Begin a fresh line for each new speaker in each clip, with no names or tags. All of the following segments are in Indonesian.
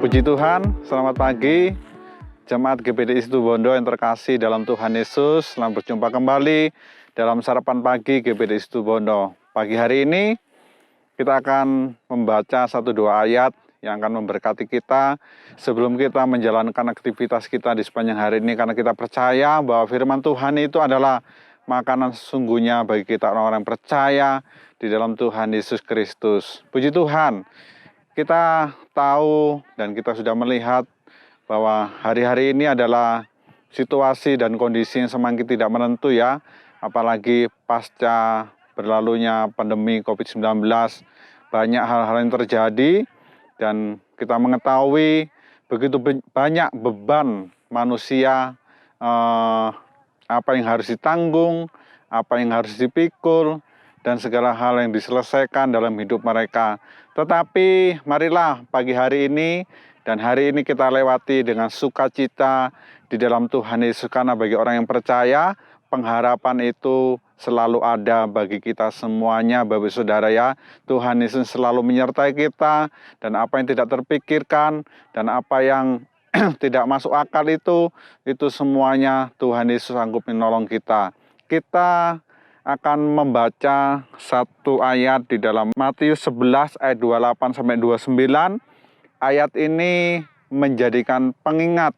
Puji Tuhan, selamat pagi Jemaat GBDI Situbondo yang terkasih dalam Tuhan Yesus. Selamat berjumpa kembali dalam Sarapan Pagi GBDI Situbondo. Pagi hari ini kita akan membaca 1-2 ayat yang akan memberkati kita sebelum kita menjalankan aktivitas kita di sepanjang hari ini, karena kita percaya bahwa firman Tuhan itu adalah makanan sesungguhnya bagi kita orang-orang percaya di dalam Tuhan Yesus Kristus. Puji Tuhan, kita tahu dan kita sudah melihat bahwa hari-hari ini adalah situasi dan kondisi yang semakin tidak menentu ya, apalagi pasca berlalunya pandemi COVID-19, banyak hal-hal yang terjadi dan kita mengetahui begitu banyak beban manusia, apa yang harus ditanggung, apa yang harus dipikul, dan segala hal yang diselesaikan dalam hidup mereka. Tetapi marilah pagi hari ini dan hari ini kita lewati dengan sukacita di dalam Tuhan Yesus, karena bagi orang yang percaya, pengharapan itu selalu ada bagi kita semuanya, Bapak Saudara ya. Tuhan Yesus selalu menyertai kita, dan apa yang tidak terpikirkan dan apa yang tidak masuk akal itu semuanya Tuhan Yesus sanggup menolong kita. Kita akan membaca satu ayat di dalam Matius 11 ayat 28 sampai 29. Ayat ini menjadikan pengingat,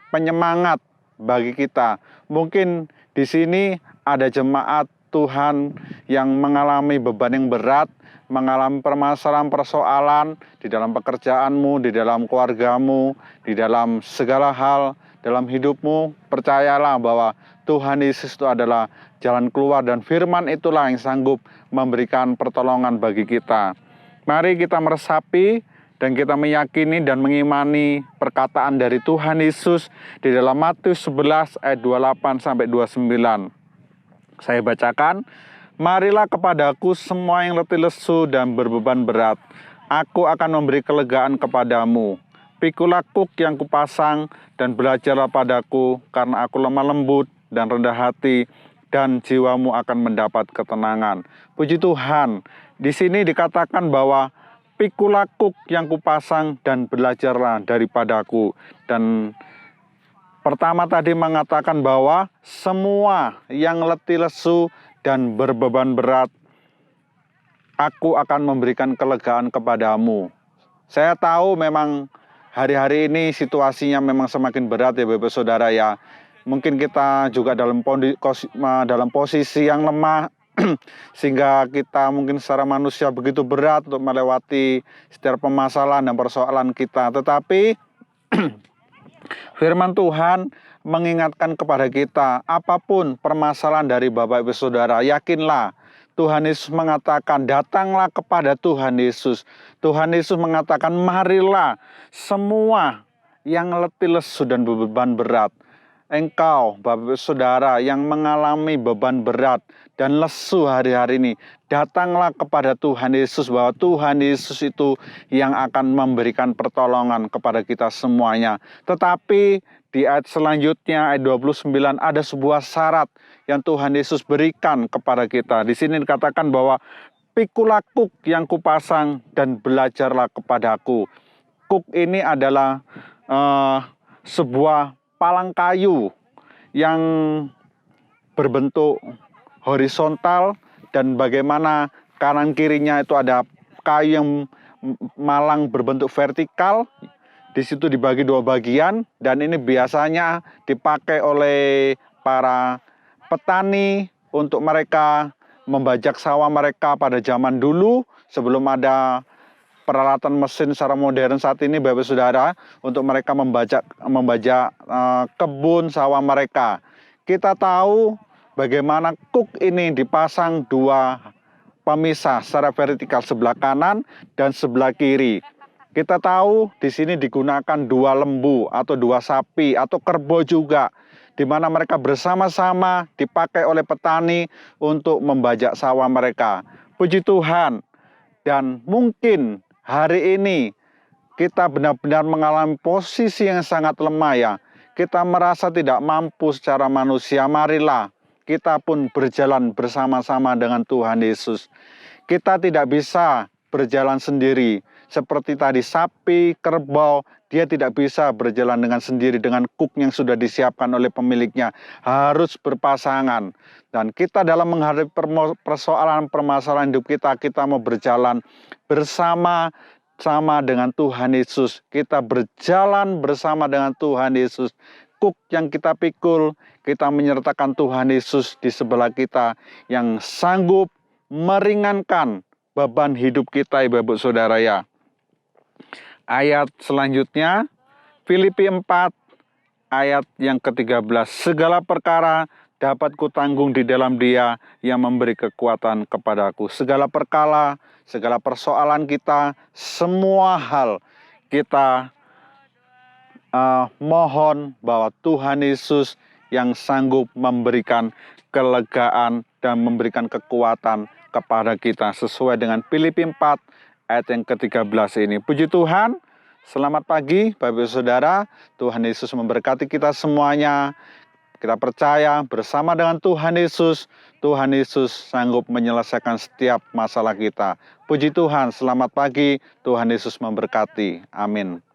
penyemangat bagi kita. Mungkin di sini ada jemaat Tuhan yang mengalami beban yang berat, mengalami permasalahan, persoalan di dalam pekerjaanmu, di dalam keluargamu, di dalam segala hal dalam hidupmu. Percayalah bahwa Tuhan Yesus itu adalah jalan keluar, dan firman itulah yang sanggup memberikan pertolongan bagi kita. Mari kita meresapi dan kita meyakini dan mengimani perkataan dari Tuhan Yesus di dalam Matius 11 ayat 28 sampai 29. Saya bacakan, "Marilah kepadaku semua yang letih lesu dan berbeban berat, aku akan memberi kelegaan kepadamu. Pikulah kuk yang kupasang dan belajarlah padaku, karena aku lemah lembut dan rendah hati, dan jiwamu akan mendapat ketenangan." Puji Tuhan, di sini dikatakan bahwa pikulah kuk yang kupasang dan belajarlah daripadaku. Dan pertama tadi mengatakan bahwa semua yang letih lesu dan berbeban berat, aku akan memberikan kelegaan kepadamu. Saya tahu memang hari-hari ini situasinya memang semakin berat ya Bapak Saudara ya. Mungkin kita juga dalam posisi yang lemah, sehingga kita mungkin secara manusia begitu berat untuk melewati setiap permasalahan dan persoalan kita. Tetapi firman Tuhan mengingatkan kepada kita, apapun permasalahan dari Bapak Ibu Saudara, yakinlah Tuhan Yesus mengatakan, datanglah kepada Tuhan Yesus. Tuhan Yesus mengatakan, marilah semua yang letih lesu dan beban berat. Engkau, Bapak Saudara, yang mengalami beban berat dan lesu hari-hari ini, datanglah kepada Tuhan Yesus, bahwa Tuhan Yesus itu yang akan memberikan pertolongan kepada kita semuanya. Tetapi di ayat selanjutnya, ayat 29, ada sebuah syarat yang Tuhan Yesus berikan kepada kita. Di sini dikatakan bahwa pikulah kuk yang kupasang dan belajarlah kepadaku. Kuk ini adalah sebuah palang kayu yang berbentuk horizontal, dan bagaimana kanan kirinya itu ada kayu yang malang berbentuk vertikal. Di situ dibagi 2 bagian, dan ini biasanya dipakai oleh para petani untuk mereka membajak sawah mereka pada zaman dulu sebelum ada peralatan mesin secara modern saat ini Bapak Saudara, untuk mereka membajak kebun sawah mereka. Kita tahu bagaimana kuk ini dipasang 2 pemisah secara vertikal, sebelah kanan dan sebelah kiri. Kita tahu di sini digunakan 2 lembu atau 2 sapi atau kerbau juga, di mana mereka bersama-sama dipakai oleh petani untuk membajak sawah mereka. Puji Tuhan. Dan mungkin hari ini kita benar-benar mengalami posisi yang sangat lemah ya. Kita merasa tidak mampu secara manusia. Marilah kita pun berjalan bersama-sama dengan Tuhan Yesus. Kita tidak bisa berjalan sendiri. seperti tadi sapi, kerbau, dia tidak bisa berjalan dengan sendiri dengan kuk yang sudah disiapkan oleh pemiliknya, harus berpasangan. Dan kita dalam menghadapi permasalahan hidup kita, kita mau berjalan bersama dengan Tuhan Yesus. Kita berjalan bersama dengan Tuhan Yesus. Kuk yang kita pikul, kita menyertakan Tuhan Yesus di sebelah kita yang sanggup meringankan beban hidup kita, Ibu Saudara ya. Ayat selanjutnya, Filipi 4 ayat yang ke-13. Segala perkara dapat kutanggung di dalam Dia yang memberi kekuatan kepadaku. Segala perkara, segala persoalan kita, semua hal kita mohon bahwa Tuhan Yesus yang sanggup memberikan kelegaan dan memberikan kekuatan kepada kita sesuai dengan Filipi 4 ayat yang ke-13 ini. Puji Tuhan, selamat pagi Bapak Ibu Saudara, Tuhan Yesus memberkati kita semuanya. Kita percaya bersama dengan Tuhan Yesus sanggup menyelesaikan setiap masalah kita. Puji Tuhan, selamat pagi, Tuhan Yesus memberkati. Amin.